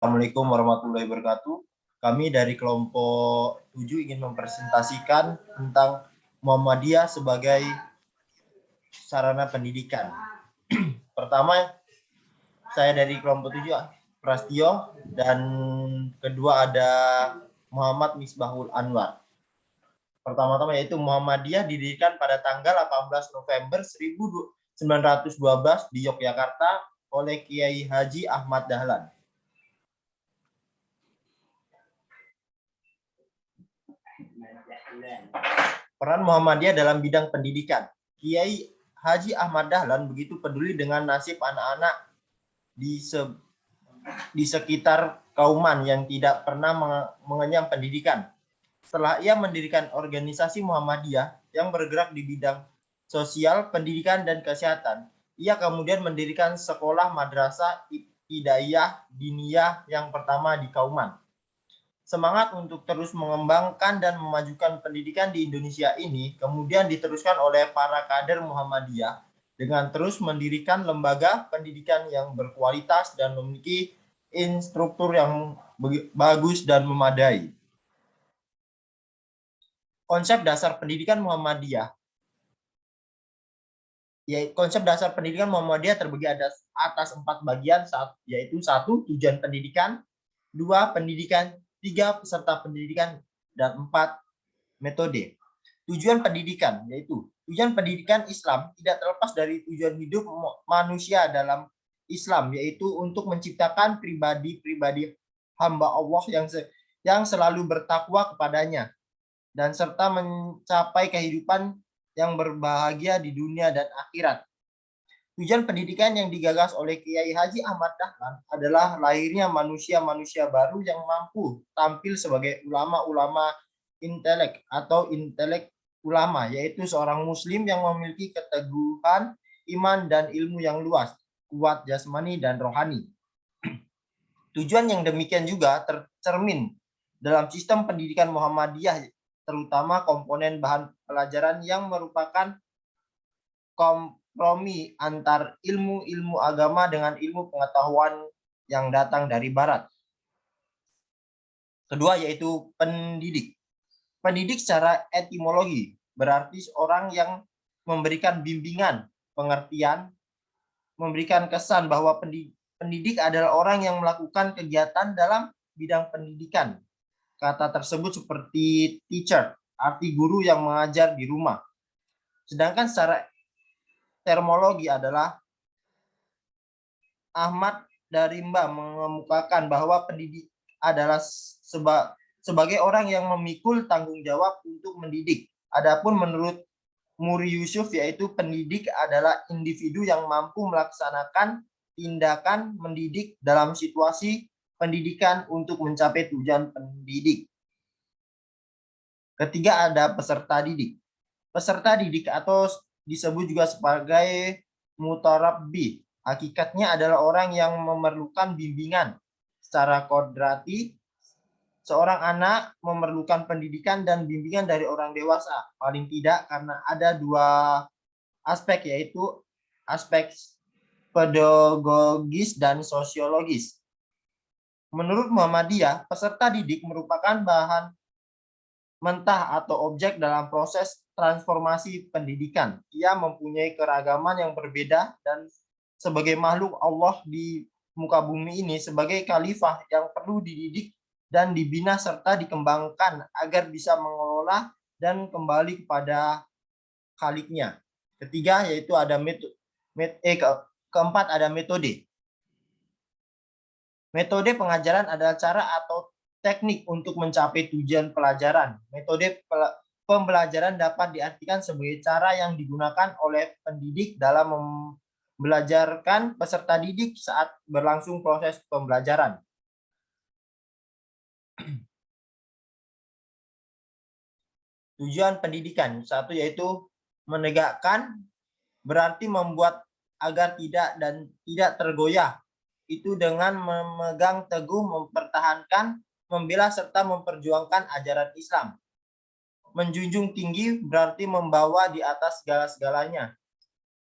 Assalamualaikum warahmatullahi wabarakatuh. Kami dari kelompok 7 ingin mempresentasikan tentang Muhammadiyah sebagai sarana pendidikan. Pertama, saya dari kelompok 7, Prastio, dan kedua ada Muhammad Misbahul Anwar. Pertama-tama yaitu Muhammadiyah didirikan pada tanggal 18 November 1912 di Yogyakarta oleh Kiai Haji Ahmad Dahlan. Peran Muhammadiyah dalam bidang pendidikan. Kiai Haji Ahmad Dahlan begitu peduli dengan nasib anak-anak di sekitar kauman yang tidak pernah mengenyam pendidikan. Setelah ia mendirikan organisasi Muhammadiyah yang bergerak di bidang sosial, pendidikan, dan kesehatan, ia kemudian mendirikan sekolah madrasah Hidayah Diniyah yang pertama di Kauman. Semangat untuk terus mengembangkan dan memajukan pendidikan di Indonesia ini kemudian diteruskan oleh para kader Muhammadiyah dengan terus mendirikan lembaga pendidikan yang berkualitas dan memiliki instruktur yang bagus dan memadai. Konsep dasar pendidikan Muhammadiyah. Konsep dasar pendidikan Muhammadiyah terbagi atas 4 bagian, yaitu 1. Tujuan pendidikan, 2. Pendidikan, 3. Peserta pendidikan, dan 4. Metode. Tujuan pendidikan, yaitu tujuan pendidikan Islam tidak terlepas dari tujuan hidup manusia dalam Islam, yaitu untuk menciptakan pribadi-pribadi hamba Allah yang selalu bertakwa kepadanya, dan serta mencapai kehidupan yang berbahagia di dunia dan akhirat. Tujuan pendidikan yang digagas oleh Kiai Haji Ahmad Dahlan adalah lahirnya manusia-manusia baru yang mampu tampil sebagai ulama-ulama intelek atau intelek ulama, yaitu seorang muslim yang memiliki keteguhan iman dan ilmu yang luas, kuat jasmani dan rohani. Tujuan yang demikian juga tercermin dalam sistem pendidikan Muhammadiyah, terutama komponen bahan pelajaran yang merupakan kompromi antar ilmu-ilmu agama dengan ilmu pengetahuan yang datang dari barat. Kedua yaitu pendidik. Pendidik secara etimologi berarti orang yang memberikan bimbingan, pengertian, memberikan kesan bahwa pendidik adalah orang yang melakukan kegiatan dalam bidang pendidikan. Kata tersebut seperti teacher, arti guru yang mengajar di rumah. Sedangkan secara termologi adalah Ahmad Darimba mengemukakan bahwa pendidik adalah sebagai orang yang memikul tanggung jawab untuk mendidik. Adapun menurut Muri Yusuf, yaitu pendidik adalah individu yang mampu melaksanakan tindakan mendidik dalam situasi pendidikan untuk mencapai tujuan pendidik. Ketiga ada peserta didik. Peserta didik atau disebut juga sebagai mutarabbi. Hakikatnya adalah orang yang memerlukan bimbingan. Secara kodrati, seorang anak memerlukan pendidikan dan bimbingan dari orang dewasa. Paling tidak karena ada 2 aspek, yaitu aspek pedagogis dan sosiologis. Menurut Muhammadiyah, peserta didik merupakan bahan mentah atau objek dalam proses transformasi pendidikan. Ia mempunyai keragaman yang berbeda dan sebagai makhluk Allah di muka bumi ini sebagai khalifah yang perlu dididik dan dibina serta dikembangkan agar bisa mengelola dan kembali kepada Khaliknya. Ketiga yaitu ada keempat ada metode. Metode pengajaran adalah cara atau teknik untuk mencapai tujuan pelajaran. Metode pembelajaran dapat diartikan sebagai cara yang digunakan oleh pendidik dalam membelajarkan peserta didik saat berlangsung proses pembelajaran. Tujuan pendidikan, 1 yaitu menegakkan, berarti membuat agar tidak tergoyah. Itu dengan memegang teguh, mempertahankan, membela serta memperjuangkan ajaran Islam. Menjunjung tinggi berarti membawa di atas segala-segalanya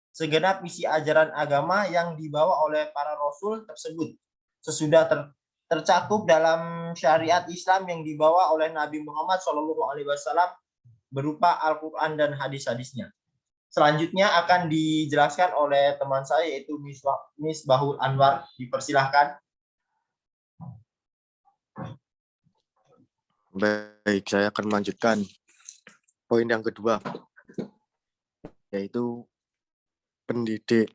segenap isi ajaran agama yang dibawa oleh para rasul tersebut sesudah tercakup dalam syariat Islam yang dibawa oleh Nabi Muhammad SAW berupa Al-Quran dan hadis-hadisnya. Selanjutnya akan dijelaskan oleh teman saya yaitu Misbahul Anwar. Dipersilahkan. Baik, saya akan melanjutkan poin yang kedua, yaitu pendidik.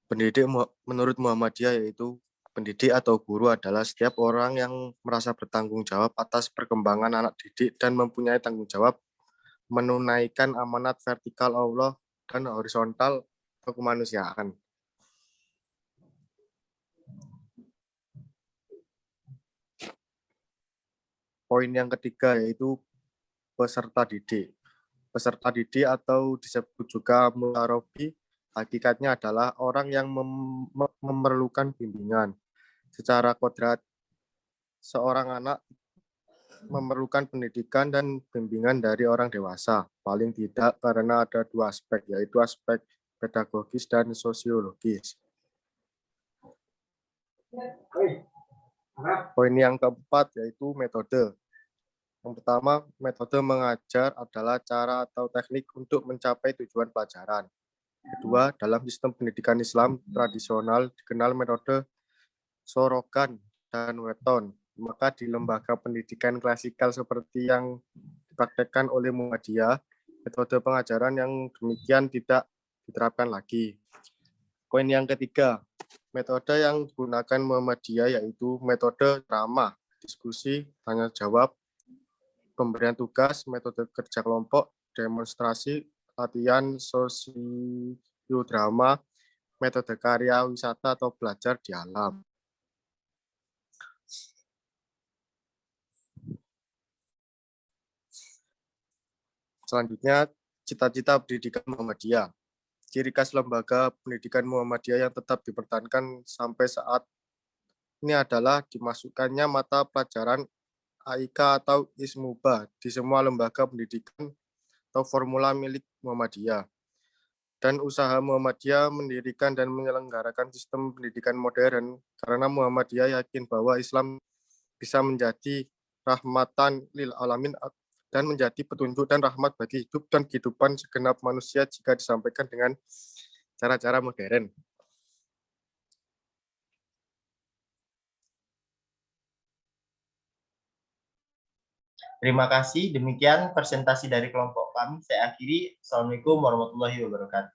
Pendidik menurut Muhammadiyah yaitu pendidik atau guru adalah setiap orang yang merasa bertanggung jawab atas perkembangan anak didik dan mempunyai tanggung jawab menunaikan amanat vertikal Allah dan horizontal kemanusiaan. Poin yang ketiga yaitu peserta didik. Peserta didik atau disebut juga murabi hakikatnya adalah orang yang memerlukan bimbingan. Secara kodrat, seorang anak memerlukan pendidikan dan bimbingan dari orang dewasa. Paling tidak karena ada dua aspek, yaitu aspek pedagogis dan sosiologis. Poin yang keempat yaitu metode. Yang pertama, metode mengajar adalah cara atau teknik untuk mencapai tujuan pelajaran. Kedua, dalam sistem pendidikan Islam tradisional dikenal metode sorogan dan weton. Maka di lembaga pendidikan klasikal seperti yang dipraktekkan oleh Muhammadiyah, metode pengajaran yang demikian tidak diterapkan lagi. Poin yang ketiga, metode yang digunakan Muhammadiyah yaitu metode ramah, diskusi, tanya jawab, pemberian tugas, metode kerja kelompok, demonstrasi, latihan sosiodrama, metode karya wisata atau belajar di alam. Selanjutnya, cita-cita pendidikan Muhammadiyah. Ciri khas lembaga pendidikan Muhammadiyah yang tetap dipertahankan sampai saat ini adalah dimasukkannya mata pelajaran AIK atau ISMUBA di semua lembaga pendidikan atau formula milik Muhammadiyah. Dan usaha Muhammadiyah mendirikan dan menyelenggarakan sistem pendidikan modern karena Muhammadiyah yakin bahwa Islam bisa menjadi rahmatan lil alamin dan menjadi petunjuk dan rahmat bagi hidup dan kehidupan segenap manusia jika disampaikan dengan cara-cara modern. Terima kasih. Demikian presentasi dari kelompok kami. Saya akhiri. Assalamualaikum warahmatullahi wabarakatuh.